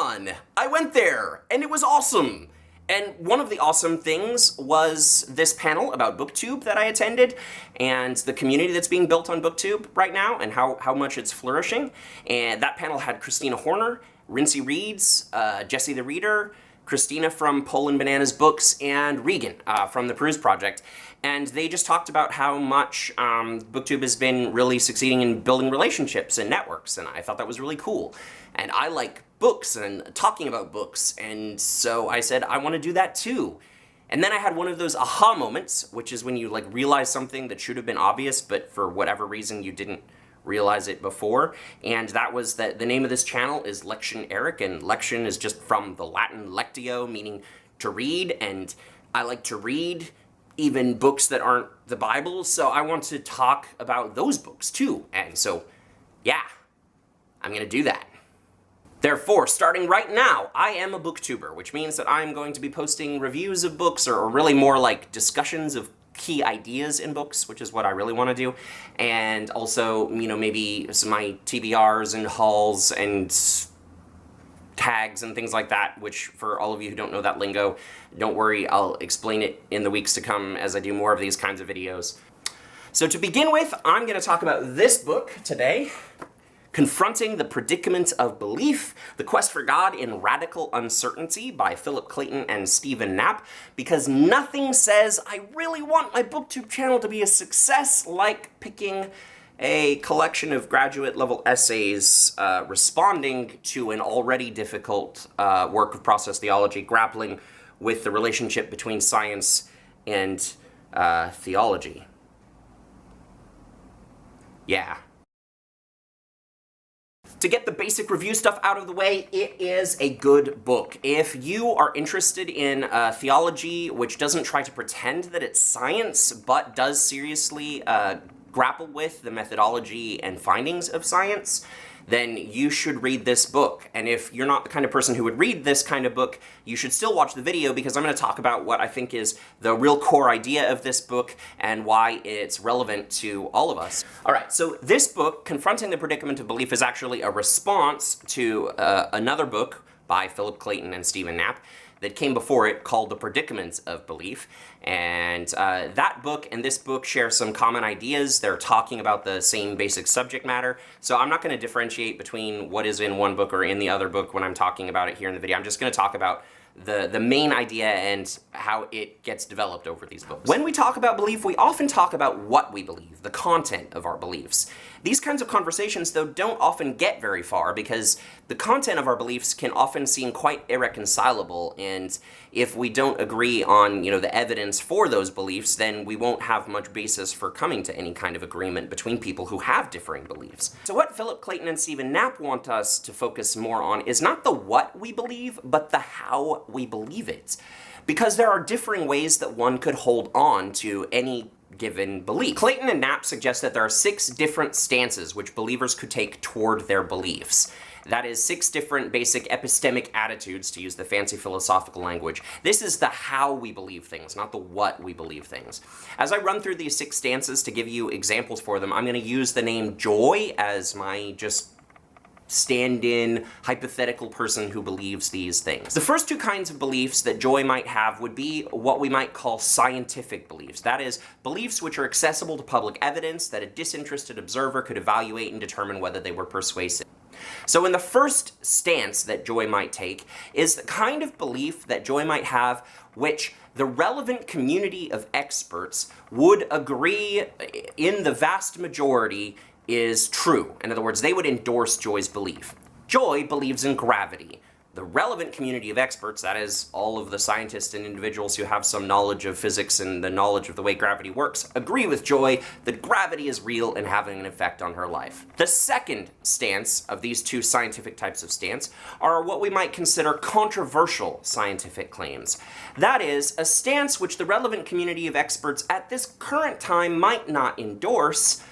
Vidcon! I went there, and it was awesome! And one of the awesome things was this panel about Booktube that I attended, and the community that's being built on Booktube right now, and how much it's flourishing. And that panel had Christina Horner, Rincey Reeds, Jesse the Reader, Christina from Poland Bananas Books, and Regan from the Peruse Project. And they just talked about how much Booktube has been really succeeding in building relationships and networks, and I thought that was really cool. And I like books and talking about books, and so I said, I want to do that too. And then I had one of those aha moments, which is when you like realize something that should have been obvious, but for whatever reason you didn't realize it before. And that was that the name of this channel is Lection Eric, and lection is just from the Latin lectio, meaning to read, and I like to read even books that aren't the Bible, so I want to talk about those books too. And so, yeah, I'm gonna do that. Therefore, starting right now, I am a booktuber, which means that I'm going to be posting reviews of books, or really more like discussions of key ideas in books, which is what I really want to do. And also, you know, maybe some of my TBRs and hauls and tags and things like that, which for all of you who don't know that lingo, don't worry, I'll explain it in the weeks to come as I do more of these kinds of videos. So to begin with, I'm going to talk about this book today, Confronting the Predicament of Belief, The Quest for God in Radical Uncertainty by Philip Clayton and Stephen Knapp, because nothing says I really want my Booktube channel to be a success like picking a collection of graduate-level essays responding to an already difficult work of process theology, grappling with the relationship between science and theology. Yeah. To get the basic review stuff out of the way, it is a good book. If you are interested in theology, which doesn't try to pretend that it's science, but does seriously grapple with the methodology and findings of science, then you should read this book. And if you're not the kind of person who would read this kind of book, you should still watch the video, because I'm going to talk about what I think is the real core idea of this book and why it's relevant to all of us. Alright, so this book, Confronting the Predicament of Belief, is actually a response to another book by Philip Clayton and Stephen Knapp that came before it called The Predicament of Belief. And that book and this book share some common ideas. They're talking about the same basic subject matter. So I'm not going to differentiate between what is in one book or in the other book when I'm talking about it here in the video. I'm just going to talk about the main idea and how it gets developed over these books. When we talk about belief, we often talk about what we believe, the content of our beliefs. These kinds of conversations, though, don't often get very far, because the content of our beliefs can often seem quite irreconcilable, and if we don't agree on, you know, the evidence for those beliefs, then we won't have much basis for coming to any kind of agreement between people who have differing beliefs. So what Philip Clayton and Stephen Knapp want us to focus more on is not the what we believe, but the how we believe it. Because there are differing ways that one could hold on to any given belief. Clayton and Knapp suggest that there are 6 different stances which believers could take toward their beliefs. That is 6 different basic epistemic attitudes, to use the fancy philosophical language. This is the how we believe things, not the what we believe things. As I run through these 6 stances to give you examples for them, I'm going to use the name Joy as my just stand-in hypothetical person who believes these things. The first 2 kinds of beliefs that Joy might have would be what we might call scientific beliefs. That is, beliefs which are accessible to public evidence that a disinterested observer could evaluate and determine whether they were persuasive. So in the first stance that Joy might take is the kind of belief that Joy might have which the relevant community of experts would agree in the vast majority is true. In other words, they would endorse Joy's belief. Joy believes in gravity. The relevant community of experts, that is, all of the scientists and individuals who have some knowledge of physics and the knowledge of the way gravity works, agree with Joy that gravity is real and having an effect on her life. The second stance of these 2 scientific types of stance are what we might consider controversial scientific claims. That is, a stance which the relevant community of experts at this current time might not endorse,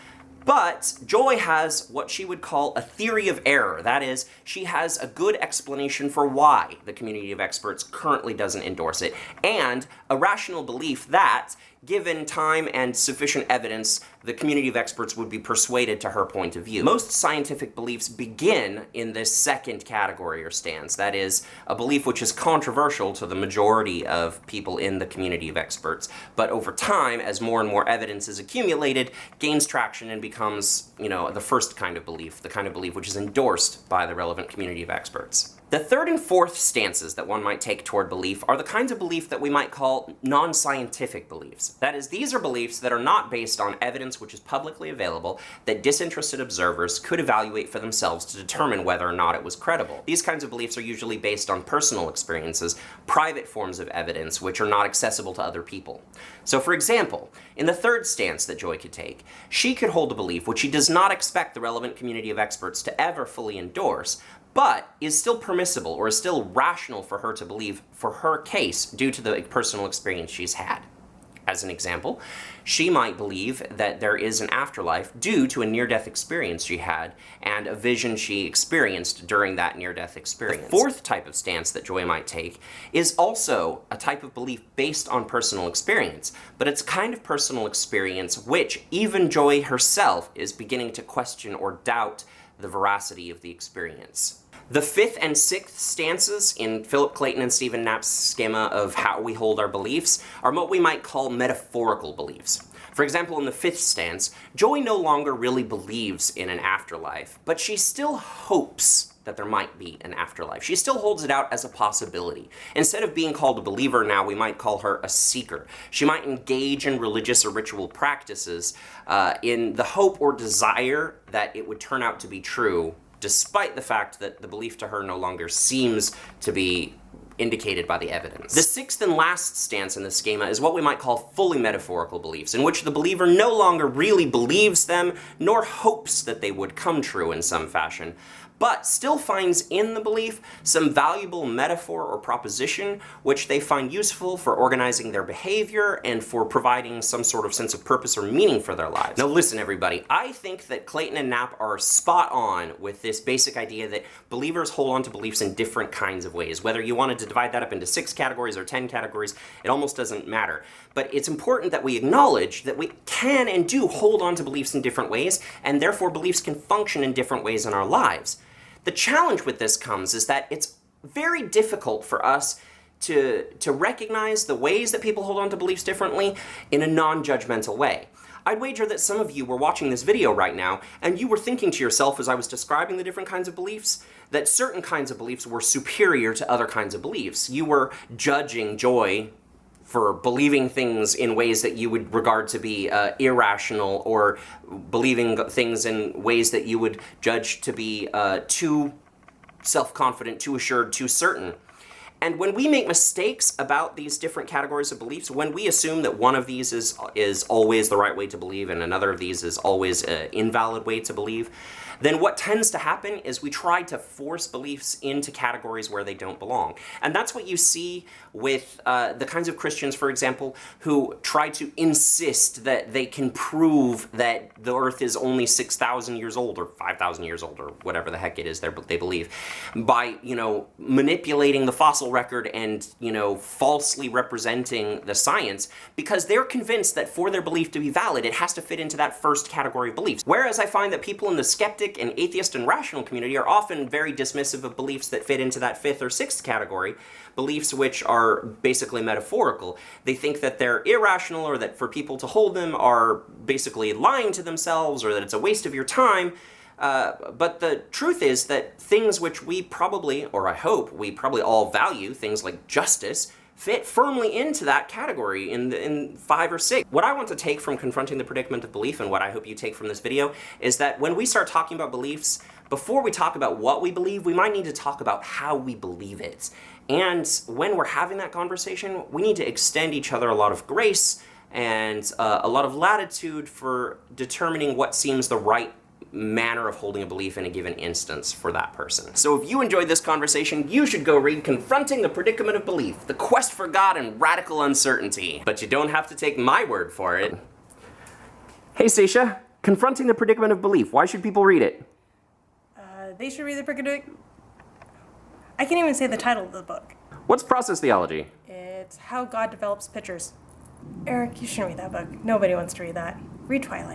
but Joy has what she would call a theory of error. That is, she has a good explanation for why the community of experts currently doesn't endorse it, and a rational belief that, given time and sufficient evidence, the community of experts would be persuaded to her point of view. Most scientific beliefs begin in this second category or stance, that is, a belief which is controversial to the majority of people in the community of experts, but over time, as more and more evidence is accumulated, gains traction and becomes, the first kind of belief, the kind of belief which is endorsed by the relevant community of experts. The third and fourth stances that one might take toward belief are the kinds of belief that we might call non-scientific beliefs. That is, these are beliefs that are not based on evidence which is publicly available that disinterested observers could evaluate for themselves to determine whether or not it was credible. These kinds of beliefs are usually based on personal experiences, private forms of evidence which are not accessible to other people. So for example, in the third stance that Joy could take, she could hold a belief which she does not expect the relevant community of experts to ever fully endorse, but is still permissible or is still rational for her to believe for her case due to the personal experience she's had. As an example, she might believe that there is an afterlife due to a near-death experience she had and a vision she experienced during that near-death experience. The fourth type of stance that Joy might take is also a type of belief based on personal experience, but it's a kind of personal experience which even Joy herself is beginning to question or doubt the veracity of the experience. The fifth and sixth stances in Philip Clayton and Stephen Knapp's schema of how we hold our beliefs are what we might call metaphorical beliefs. For example, in the fifth stance, Joy no longer really believes in an afterlife, but she still hopes that there might be an afterlife. She still holds it out as a possibility. Instead of being called a believer now, we might call her a seeker. She might engage in religious or ritual practices in the hope or desire that it would turn out to be true, despite the fact that the belief to her no longer seems to be indicated by the evidence. The sixth and last stance in the schema is what we might call fully metaphorical beliefs, in which the believer no longer really believes them, nor hopes that they would come true in some fashion, but still finds in the belief some valuable metaphor or proposition which they find useful for organizing their behavior and for providing some sort of sense of purpose or meaning for their lives. Now listen everybody, I think that Clayton and Knapp are spot on with this basic idea that believers hold on to beliefs in different kinds of ways. Whether you wanted to divide that up into 6 categories or 10 categories, it almost doesn't matter. But it's important that we acknowledge that we can and do hold on to beliefs in different ways, and therefore beliefs can function in different ways in our lives. The challenge with this comes is that it's very difficult for us to recognize the ways that people hold on to beliefs differently in a non-judgmental way. I'd wager that some of you were watching this video right now and you were thinking to yourself as I was describing the different kinds of beliefs that certain kinds of beliefs were superior to other kinds of beliefs. You were judging Joy for believing things in ways that you would regard to be irrational, or believing things in ways that you would judge to be too self-confident, too assured, too certain. And when we make mistakes about these different categories of beliefs, when we assume that one of these is always the right way to believe and another of these is always an invalid way to believe, then what tends to happen is we try to force beliefs into categories where they don't belong. And that's what you see with the kinds of Christians, for example, who try to insist that they can prove that the earth is only 6,000 years old or 5,000 years old or whatever the heck it is they believe, by, manipulating the fossil record and, falsely representing the science, because they're convinced that for their belief to be valid, it has to fit into that first category of beliefs. Whereas I find that people in the skeptic and atheist and rational community are often very dismissive of beliefs that fit into that 5th or 6th category, beliefs which are basically metaphorical. They think that they're irrational, or that for people to hold them are basically lying to themselves, or that it's a waste of your time. But the truth is that things which we probably, or I hope, we probably all value, things like justice, fit firmly into that category in 5 or 6. What I want to take from Confronting the Predicament of Belief, and what I hope you take from this video, is that when we start talking about beliefs, before we talk about what we believe, we might need to talk about how we believe it. And when we're having that conversation, we need to extend each other a lot of grace and a lot of latitude for determining what seems the right manner of holding a belief in a given instance for that person. So if you enjoyed this conversation, you should go read Confronting the Predicament of Belief, The Quest for God and Radical Uncertainty. But you don't have to take my word for it. Hey Stacia, Confronting the Predicament of Belief, why should people read it? They should read the predicament. I can't even say the title of the book. What's process theology? It's how God develops pictures. Eric, you shouldn't read that book. Nobody wants to read that. Read Twilight.